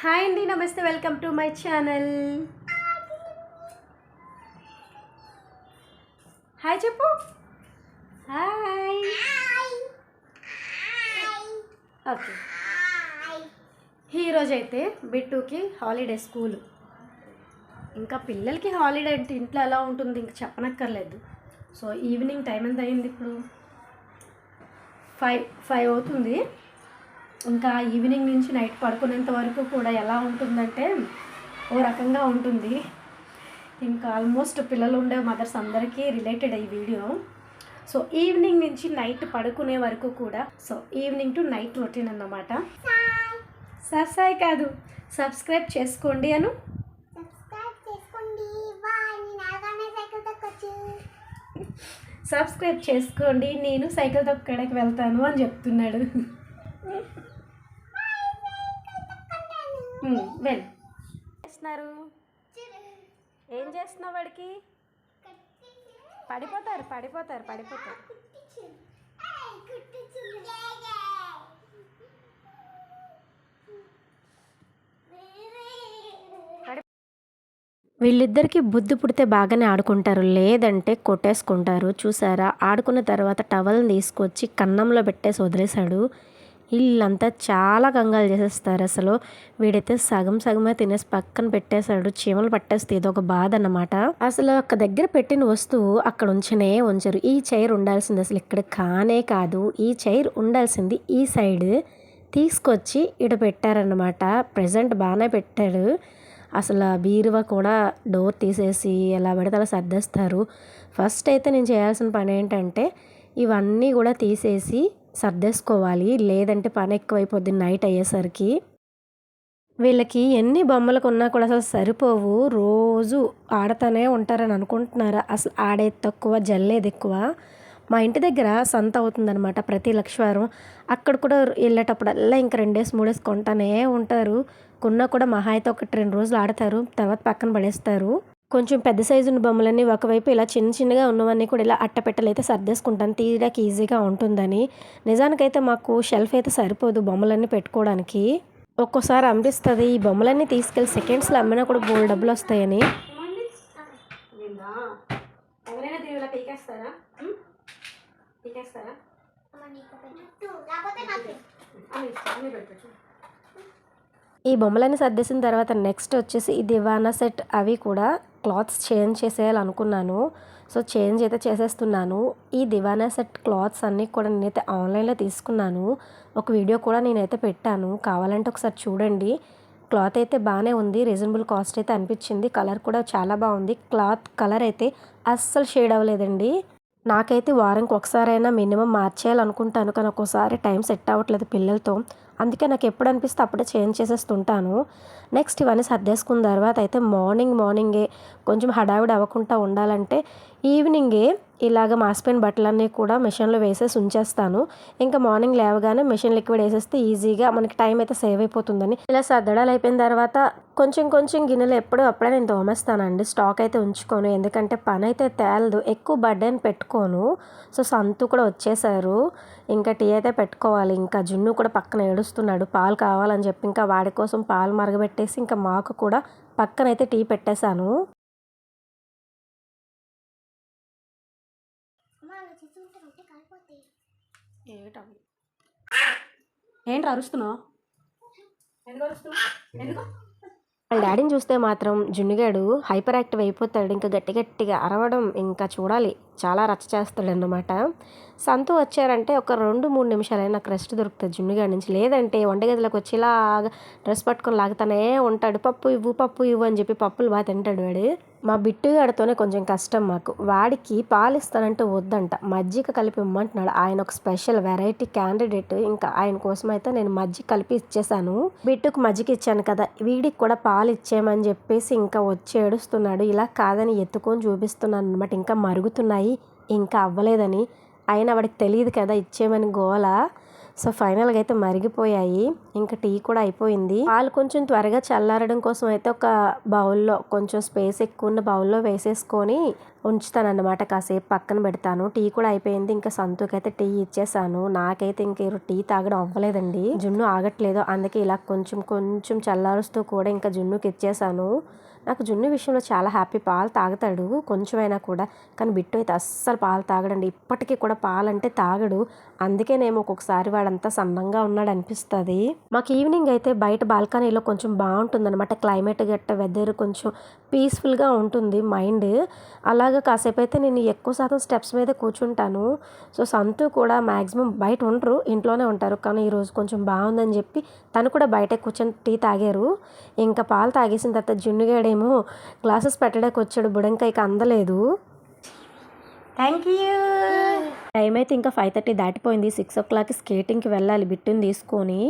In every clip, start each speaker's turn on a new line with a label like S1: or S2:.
S1: Hi అండి, నమస్తే, welcome to my channel. Hi చెప్పు. హాయ్. ఓకే, ఈరోజు అయితే బిట్టుకి హాలిడే స్కూలు. ఇంకా పిల్లలకి హాలిడే అంటే ఇంట్లో ఎలా ఉంటుంది ఇంకా చెప్పనక్కర్లేదు. సో ఈవినింగ్ టైం ఎంత అయింది ఇప్పుడు? 5 అవుతుంది. ఇంకా ఈవినింగ్ నుంచి నైట్ పడుకునేంత వరకు కూడా ఎలా ఉంటుందంటే ఓ రకంగా ఉంటుంది. ఇంకా ఆల్మోస్ట్ పిల్లలు ఉండే మదర్స్ అందరికీ రిలేటెడ్ ఈ వీడియో. సో ఈవినింగ్ నుంచి నైట్ పడుకునే వరకు కూడా, so evening to night routine అన్నమాట. సాయి కాదు, సబ్స్క్రైబ్ చేసుకోండి అను. సబ్స్క్రైబ్ చేసుకోండి, నేను సైకిల్ తొక్కడానికి వెళ్తాను అని చెప్తున్నాడు. వెల్ చేస్తున్నారు. ఏం చేస్తున్నావు? వాడికి పడిపోతారు. వీళ్ళిద్దరికీ బుద్ధి పుడితే బాగానే ఆడుకుంటారు, లేదంటే కొట్టేసుకుంటారు. చూసారా, ఆడుకున్న తర్వాత టవల్ని తీసుకొచ్చి కన్నంలో పెట్టేసి వదిలేశాడు. వీళ్ళంతా చాలా కంగాలు చేసేస్తారు. అసలు వీడైతే సగమే తినేసి పక్కన పెట్టేశాడు. చీమలు పట్టేస్తే ఇదొక బాధ అన్నమాట. అసలు ఒక దగ్గర పెట్టిన వస్తువు అక్కడ ఉంచరు. ఈ చైర్ ఉండాల్సింది అసలు ఇక్కడ కానే కాదు. ఈ చైర్ ఉండాల్సింది ఈ సైడ్ తీసుకొచ్చి ఇడ పెట్టారన్నమాట. ప్రెజెంట్ బాగానే పెట్టాడు. అసలు బీరువా కూడా డోర్ తీసేసి ఎలా పడితే అలా సర్దేస్తారు. ఫస్ట్ అయితే నేను చేయాల్సిన పని ఏంటంటే ఇవన్నీ కూడా తీసేసి సర్దేసుకోవాలి, లేదంటే పని ఎక్కువైపోద్ది నైట్ అయ్యేసరికి. వీళ్ళకి ఎన్ని బొమ్మలు కొన్నా కూడా అసలు సరిపోవు. రోజు ఆడుతూనే ఉంటారని అనుకుంటున్నారా? అసలు ఆడేది తక్కువ, జల్లేది ఎక్కువ. మా ఇంటి దగ్గర సంత అవుతుందన్నమాట ప్రతి లక్షవారం. అక్కడ కూడా వెళ్ళేటప్పుడల్లా ఇంకా 2 డేస్ 3 డేస్ కొంటానే ఉంటారు. కొన్నా కూడా మహా అయితే 1-2 రోజులు ఆడతారు, తర్వాత పక్కన పడేస్తారు. కొంచెం పెద్ద సైజు ఉన్న బొమ్మలన్నీ ఒకవైపు ఇలా చిన్నగా ఉన్నవన్నీ కూడా ఇలా అట్టపెట్టలు అయితే సర్దేసుకుంటాను, తీయడానికి ఈజీగా ఉంటుందని. నిజానికైతే మాకు షెల్ఫ్ అయితే సరిపోదు బొమ్మలన్నీ పెట్టుకోవడానికి. ఒక్కోసారి అనిపిస్తుంది ఈ బొమ్మలన్నీ తీసుకెళ్ళి సెకండ్స్లో అమ్మినా కూడా బోల్డ్ డబ్బులు వస్తాయని. ఈ బొమ్మలన్నీ సర్దేసిన తర్వాత నెక్స్ట్ వచ్చేసి ఈ దివానా సెట్ అవి కూడా క్లాత్స్ చేంజ్ చేసేయాలనుకున్నాను. సో చేంజ్ అయితే చేసేస్తున్నాను. ఈ దివానా సెట్ క్లాత్స్ అన్నీ కూడా నేనైతే ఆన్లైన్లో తీసుకున్నాను. ఒక వీడియో కూడా నేనైతే పెట్టాను, కావాలంటే ఒకసారి చూడండి. క్లాత్ అయితే బాగానే ఉంది, రీజనబుల్ కాస్ట్ అయితే అనిపించింది. కలర్ కూడా చాలా బాగుంది. క్లాత్ కలర్ అయితే అస్సలు షేడ్ అవ్వలేదండి. నాకైతే వారానికి ఒకసారైనా మినిమం మార్చేయాలనుకుంటాను, కానీ ఒక్కోసారి టైం సెట్ అవ్వట్లేదు పిల్లలతో. అందుకే నాకు ఎప్పుడు అనిపిస్తే అప్పుడే చేంజ్ చేసేస్తుంటాను. నెక్స్ట్ ఇవన్నీ సర్దేసుకున్న తర్వాత అయితే మార్నింగే కొంచెం హడావిడి అవ్వకుండా ఉండాలంటే ఈవినింగే ఇలాగ మాసిపోయిన బట్టలన్నీ కూడా మిషన్లో వేసేసి ఉంచేస్తాను. ఇంకా మార్నింగ్ లేవగానే మిషన్ లిక్విడ్ వేసేస్తే ఈజీగా మనకి టైం అయితే సేవ్ అయిపోతుందని. ఇలా సర్దడాలు అయిపోయిన తర్వాత కొంచెం గిన్నెలు అప్పుడే నేను తోమేస్తానండి. స్టాక్ అయితే ఉంచుకోను, ఎందుకంటే పని అయితే తేలదు, ఎక్కువ బర్డెన్ పెట్టుకోను. సో సంతు కూడా వచ్చేసారు, ఇంకా టీ అయితే పెట్టుకోవాలి. ఇంకా జున్ను కూడా పక్కన ఏడుస్తున్నాడు, పాలు కావాలని చెప్పి. ఇంకా వాడి కోసం పాలు మరగబెట్టేసి ఇంకా మాకు కూడా పక్కనైతే టీ పెట్టేశాను. ఏంటి అరుస్తున్నావు? వాళ్ళ డాడీని చూస్తే మాత్రం జున్నుగాడు హైపర్ యాక్టివ్ అయిపోతాడు. ఇంకా గట్టిగా అరవడం ఇంకా చూడాలి, చాలా రచ్చ చేస్తాడు అన్నమాట. సంతు వచ్చారంటే ఒక 2-3 నిమిషాలైనా నాకు రెస్ట్ దొరుకుతుంది జున్నుగాడి నుంచి. లేదంటే వంటగదిలోకి వచ్చి ఇలాగా డ్రెస్ పట్టుకొని లాగుతానే ఉంటాడు. పప్పు ఇవ్వు అని చెప్పి పప్పులు బాగా తింటాడు వాడు. మా బిట్టుగాడితోనే కొంచెం కష్టం మాకు. వాడికి పాలు ఇస్తానంటే వద్దంట, మజ్జిగ కలిపి ఇమ్మంటున్నాడు. ఆయన ఒక స్పెషల్ వెరైటీ క్యాండిడేట్. ఇంకా ఆయన కోసం అయితే నేను మజ్జిగ కలిపి ఇచ్చేసాను. బిట్టుకు మజ్జిగ ఇచ్చాను కదా, వీడికి కూడా పాలు ఇచ్చేయమని చెప్పేసి ఇంకా వచ్చి ఏడుస్తున్నాడు. ఇలా కాదని ఎత్తుకొని చూపిస్తున్నాను అనమాట. ఇంకా మరుగుతున్నాయి, ఇంకా అవ్వలేదని. అయినా వాడికి తెలియదు కదా ఇచ్చేయమని గోల. సో ఫైనల్గా అయితే మరిగిపోయాయి. ఇంకా టీ కూడా అయిపోయింది. పాలు కొంచెం త్వరగా చల్లారడం కోసం అయితే ఒక బౌల్లో, కొంచెం స్పేస్ ఎక్కువ ఉన్న బౌల్లో వేసేసుకొని ఉంచుతానన్నమాట. కాసేపు పక్కన పెడతాను. టీ కూడా అయిపోయింది. ఇంకా సంతూకి అయితే టీ ఇచ్చేసాను. నాకైతే ఇంక టీ తాగడం అవ్వలేదండి, జున్ను ఆగట్లేదు. అందుకే ఇలా కొంచెం కొంచెం చల్లారుస్తూ కూడా ఇంకా జున్నుకి ఇచ్చేసాను. నాకు జున్ను విషయంలో చాలా హ్యాపీ. పాలు తాగుతాడు కొంచెమైనా కూడా, కానీ బిట్టు అయితే అస్సలు పాలు తాగడండి. ఇప్పటికీ కూడా పాలంటే తాగడు. అందుకేనేమో ఒక్కొక్కసారి వాడంతా సన్నంగా ఉన్నాడు అనిపిస్తుంది. మాకు ఈవినింగ్ అయితే బయట బాల్కనీలో కొంచెం బాగుంటుందన్నమాట. క్లైమేట్ గట్ట వెదర్ కొంచెం పీస్ఫుల్గా ఉంటుంది మైండ్. అలాగా కాసేపు అయితే నేను ఎక్కువ శాతం స్టెప్స్ మీద కూర్చుంటాను. సో సంతు కూడా మ్యాక్సిమం బయట ఉండరు, ఇంట్లోనే ఉంటారు. కానీ ఈరోజు కొంచెం బాగుందని చెప్పి తను కూడా బయట కూర్చొని టీ తాగారు. ఇంకా పాలు తాగేసిన తర్వాత జున్నుగాడేమో గ్లాసెస్ పెట్టడానికి వచ్చాడు. బుడంకాయకి అందలేదు. Thank you. టైం అయితే ఇంకా 5:30 దాటిపోయింది. 6 o'clock స్కేటింగ్కి వెళ్ళాలి బిట్టుని తీసుకొని.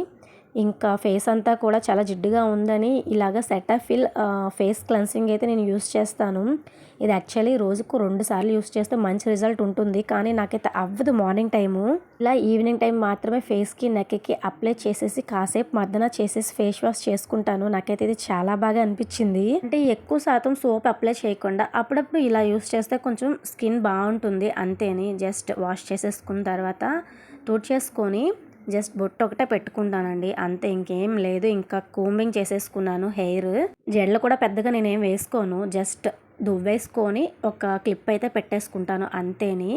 S1: ఇంకా ఫేస్ అంతా కూడా చాలా జిడ్డుగా ఉందని ఇలాగ సెటాఫిల్ ఫేస్ క్లెన్సింగ్ అయితే నేను యూస్ చేస్తాను. ఇది యాక్చువల్లీ రోజుకు 2 సార్లు యూస్ చేస్తే మంచి రిజల్ట్ ఉంటుంది. కానీ నాకైతే అవ్వదు మార్నింగ్ టైము. ఇలా ఈవినింగ్ టైం మాత్రమే ఫేస్కి నెక్కి అప్లై చేసేసి కాసేపు మర్దన చేసేసి ఫేస్ వాష్ చేసుకుంటాను. నాకైతే ఇది చాలా బాగా అనిపించింది. అంటే ఎక్కువ శాతం సోప్ అప్లై చేయకుండా అప్పుడప్పుడు ఇలా యూస్ చేస్తే కొంచెం స్కిన్ బాగుంటుంది అంతేని. జస్ట్ వాష్ చేసేసుకున్న తర్వాత తుడిచేసుకొని జస్ట్ బొట్టు ఒకటే పెట్టుకుంటానండి అంతే, ఇంకేం లేదు. ఇంకా కూంబింగ్ చేసేసుకున్నాను హెయిర్. జడలు కూడా పెద్దగా నేనేం వేసుకోను, జస్ట్ దువ్వేసుకొని ఒక క్లిప్ అయితే పెట్టేసుకుంటాను అంతేని.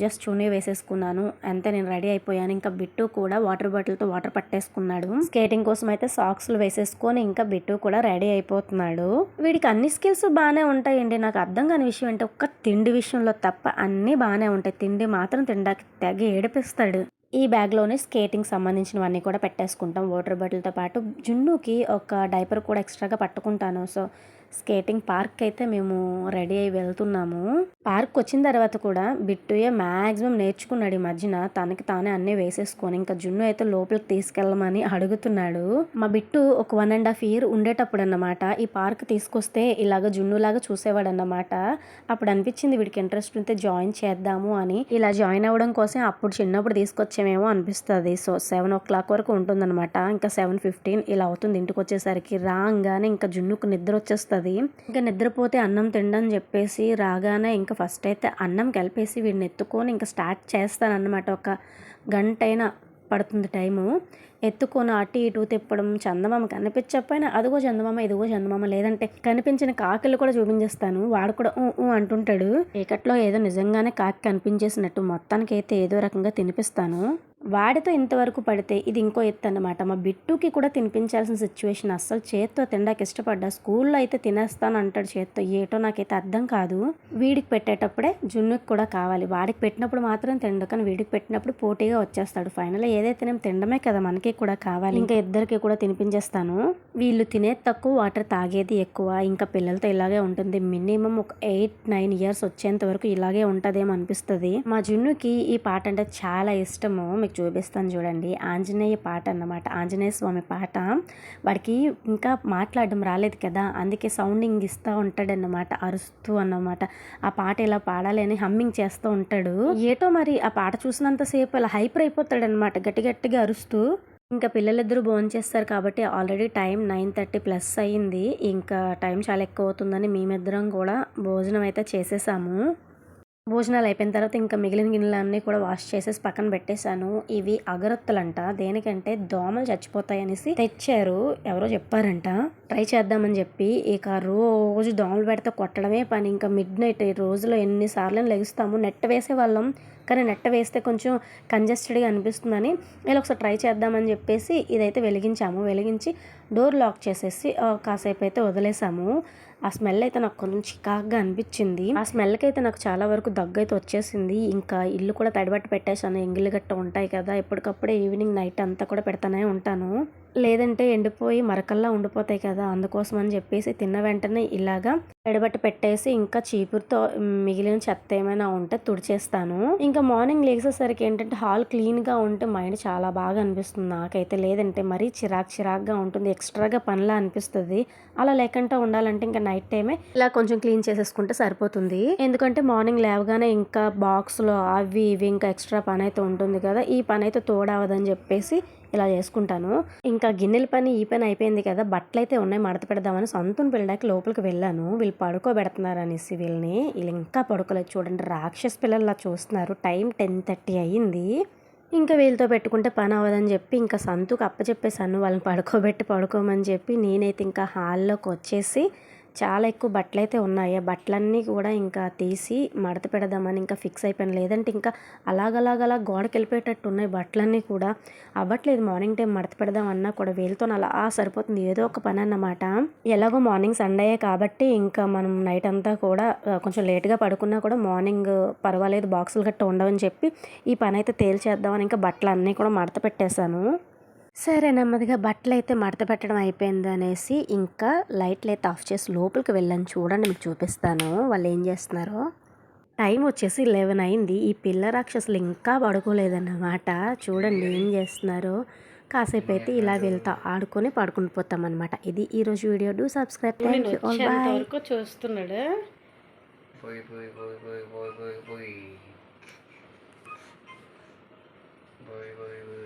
S1: జస్ట్ చున్నీ వేసేసుకున్నాను అంతే, నేను రెడీ అయిపోయాను. ఇంకా బిట్టు కూడా వాటర్ బాటిల్తో వాటర్ పట్టేసుకున్నాడు. స్కేటింగ్ కోసం అయితే సాక్స్లు వేసేసుకొని ఇంకా బిట్టు కూడా రెడీ అయిపోతున్నాడు. వీడికి అన్ని స్కిల్స్ బాగానే ఉంటాయండి. నాకు అర్థం కాని విషయం అంటే ఒక్క తిండి విషయంలో తప్ప అన్నీ బాగానే ఉంటాయి. తిండి మాత్రం తినడానికి తెగ ఏడిపిస్తాడు. ఈ బ్యాగ్లోనే స్కేటింగ్ సంబంధించినవన్నీ కూడా పెట్టేసుకుంటాం. వాటర్ బాటిల్తో పాటు జున్నుకి ఒక డైపర్ కూడా ఎక్స్ట్రాగా పట్టుకుంటాను. సో స్కేటింగ్ పార్క్ అయితే మేము రెడీ అయి వెళ్తున్నాము. పార్క్ వచ్చిన తర్వాత కూడా బిట్టుయే మ్యాక్సిమం నేర్చుకున్నాడు ఈ మధ్యన. తనకి తానే అన్నీ వేసేసుకొని ఇంకా జున్ను అయితే లోపలికి తీసుకెళ్ళమని అడుగుతున్నాడు. మా బిట్టు ఒక 1.5 year ఉండేటప్పుడు అన్నమాట ఈ పార్క్ తీసుకొస్తే ఇలాగ జున్నులాగా చూసేవాడు అన్నమాట. అప్పుడు అనిపించింది వీడికి ఇంట్రెస్ట్ ఉంటే జాయిన్ చేద్దాము అని. ఇలా జాయిన్ అవ్వడం కోసం అప్పుడు చిన్నప్పుడు తీసుకొచ్చామేమో అనిపిస్తుంది. సో 7 o'clock వరకు ఉంటుందన్నమాట. ఇంకా 7:15 ఇలా అవుతుంది ఇంటికి వచ్చేసరికి. రాగానే ఇంకా జున్నుకు నిద్ర వచ్చేస్తుంది. ఇంకా నిద్రపోతే అన్నం తిండని చెప్పేసి రాగానే ఇంకా ఫస్ట్ అయితే అన్నం కలిపేసి వీడిని ఎత్తుకొని ఇంకా స్టార్ట్ చేస్తానన్నమాట. ఒక గంటైనా పడుతుంది టైము. ఎత్తుకొని అటు ఇటు తిప్పడం, చందమామ కనిపించకపోయినా అదిగో చందమామ ఇదిగో చందమామ, లేదంటే కనిపించిన కాకులు కూడా చూపించేస్తాను. వాడు కూడా ఊ అంటుంటాడు. చీకట్లో ఏదో నిజంగానే కాకి కనిపించేసినట్టు మొత్తానికైతే ఏదో రకంగా తినిపిస్తాను. వాడితో ఇంతవరకు పడితే ఇది ఇంకో ఎత్తు అన్నమాట. మా బిట్టుకి కూడా తినిపించాల్సిన సిచ్యువేషన్. అస్సలు చేత్తో తినడానికి ఇష్టపడ్డా. స్కూల్లో అయితే తినేస్తాను అంటాడు చేత్తో. ఏటో నాకైతే అర్థం కాదు. వీడికి పెట్టేటప్పుడే జున్నుకి కూడా కావాలి. వాడికి పెట్టినప్పుడు మాత్రం తిండు, కానీ వీడికి పెట్టినప్పుడు పోటీగా వచ్చేస్తాడు. ఫైనల్ ఏదైతే నేను తినడమే కదా మనకి కూడా కావాలి. ఇంకా ఇద్దరికి కూడా తినిపించేస్తాను. వీళ్ళు తినేది తక్కువ, వాటర్ తాగేది ఎక్కువ. ఇంకా పిల్లలతో ఇలాగే ఉంటుంది. మినిమం ఒక 8-9 years వచ్చేంత వరకు ఇలాగే ఉంటుందేమో అనిపిస్తుంది. మా జున్నుకి ఈ పాట అంటే చాలా ఇష్టము. మీకు చూపిస్తాను చూడండి. ఆంజనేయ పాట అన్నమాట, ఆంజనేయ స్వామి పాట. వాడికి ఇంకా మాట్లాడడం రాలేదు కదా, అందుకే సౌండింగ్ ఇస్తూ ఉంటాడన్నమాట, అరుస్తూ అన్నమాట. ఆ పాట ఇలా పాడాలి అని హమ్మింగ్ చేస్తూ ఉంటాడు. ఏటో మరి ఆ పాట చూసినంతసేపు ఇలా హైపర్ అయిపోతాడనమాట, గట్టి గట్టిగా అరుస్తూ. ఇంకా పిల్లలిద్దరూ భోంచేస్తారు కాబట్టి ఆల్రెడీ టైం 9:30+ అయ్యింది. ఇంకా టైం చాలా ఎక్కువ అవుతుందని మేమిద్దరం కూడా భోజనం అయితే చేసేసాము. భోజనాలు అయిపోయిన తర్వాత ఇంకా మిగిలిన గిన్నెలన్నీ కూడా వాష్ చేసేసి పక్కన పెట్టేశాను. ఇవి అగరొత్తులంట. దేనికంటే దోమలు చచ్చిపోతాయనేసి తెచ్చారు, ఎవరో చెప్పారంట. ట్రై చేద్దామని చెప్పి ఇక రోజు దోమలు పెడితే కొట్టడమే పని. ఇంకా మిడ్నైట్ రోజులో ఎన్నిసార్లు లెగుస్తాము. నెట్ వేసేవాళ్ళం, కానీ నెట్ వేస్తే కొంచెం కంజెస్టెడ్గా అనిపిస్తుందని ఇలా ఒకసారి ట్రై చేద్దామని చెప్పేసి ఇదైతే వెలిగించాము. వెలిగించి డోర్ లాక్ చేసేసి కాసేపు అయితే వదిలేసాము. ఆ స్మెల్ అయితే నాకు కొంచెం చికాగ్గా అనిపించింది. ఆ స్మెల్కి అయితే నాకు చాలా వరకు దగ్గు అయితే వచ్చేసింది. ఇంకా ఇల్లు కూడా తడిబట్టి పెట్టేశాను. ఎంగిలి గట్ట ఉంటాయి కదా, ఎప్పటికప్పుడే ఈవినింగ్ నైట్ అంతా కూడా పెడతానే ఉంటాను. లేదంటే ఎండిపోయి మరకల్లా ఉండిపోతాయి కదా, అందుకోసం అని చెప్పేసి తిన్న వెంటనే ఇలాగా ఎడబెట్టి పెట్టేసి ఇంకా చీపురుతో మిగిలిన చెత్త ఏమైనా ఉంటే తుడిచేస్తాను. ఇంకా మార్నింగ్ లేచేసరికి ఏంటంటే హాల్ క్లీన్‌గా ఉంటే మైండ్ చాలా బాగా అనిపిస్తుంది నాకైతే. లేదంటే మరీ చిరాకుగా ఉంటుంది. ఎక్స్‌ట్రాగా పనిలా అనిపిస్తది. అలా లేకుండా ఉండాలంటే ఇంకా నైట్ టైమే ఇలా కొంచెం క్లీన్ చేసేసుకుంటే సరిపోతుంది. ఎందుకంటే మార్నింగ్ లేవగానే ఇంకా బాక్స్‌లో అవి ఇవి ఇంకా ఎక్స్‌ట్రా పనైతే ఉంటుంది కదా! ఈ పనైతే తోడవదని చెప్పేసి ఇలా చేసుకుంటాను. ఇంకా గిన్నెల పని, ఈ పని అయిపోయింది కదా! బట్టలైతే ఉన్నాయి మడత పెడదామని సంతుని పిల్లడానికి లోపలికి వెళ్ళాను. వీళ్ళు పడుకోబెడుతున్నారనేసి వీళ్ళని. వీళ్ళు ఇంకా పడుకోలేదు చూడండి. రాక్షస పిల్లల్లా చూస్తున్నారు. టైం 10:30 అయ్యింది. ఇంకా వీళ్ళతో పెట్టుకుంటే పని అవ్వదని చెప్పి ఇంకా సంతుకు అప్పచెప్పేసాను. వాళ్ళని పడుకోమని చెప్పి నేనైతే ఇంకా హాల్లోకి వచ్చేసి చాలా ఎక్కువ బట్టలైతే ఉన్నాయి. ఆ బట్టలన్నీ కూడా ఇంకా తీసి మడత పెడదామని ఇంకా ఫిక్స్ అయిపోయాను. లేదంటే ఇంకా అలాగ గోడకెళ్ళిపోయేటట్టు ఉన్నాయి బట్టలన్నీ కూడా. అవ్వట్లేదు మార్నింగ్ టైం మడత పెడదామన్నా కూడా వీళ్ళతో అలా సరిపోతుంది. ఏదో ఒక పని అన్నమాట. ఎలాగో మార్నింగ్ సండేయే కాబట్టి ఇంకా మనం నైట్ అంతా కూడా కొంచెం లేట్‌గా పడుకున్నా కూడా మార్నింగ్ పర్వాలేదు బాక్సులు గట్టా ఉండవని చెప్పి ఈ పనైతే తేల్చేద్దామని ఇంకా బట్టలన్నీ కూడా మడత పెట్టేశాను. సరే నెమ్మదిగా బట్టలైతే మడత పెట్టడం అయిపోయింది అనేసి ఇంకా లైట్లైతే ఆఫ్ చేసి లోపలికి వెళ్ళాను. చూడండి మీకు చూపిస్తాను వాళ్ళు ఏం చేస్తున్నారో. టైం వచ్చేసి 11 అయింది. ఈ పిల్ల రాక్షసులు ఇంకా పడుకోలేదన్నమాట. చూడండి ఏం చేస్తున్నారో. కాసేపు అయితే ఇలా వీళ్ళతో ఆడుకొని పడుకుని పోతామన్నమాట. ఇది ఈరోజు వీడియో. Do subscribe. Thank you all. Bye. చూస్తున్నాడు. Boy.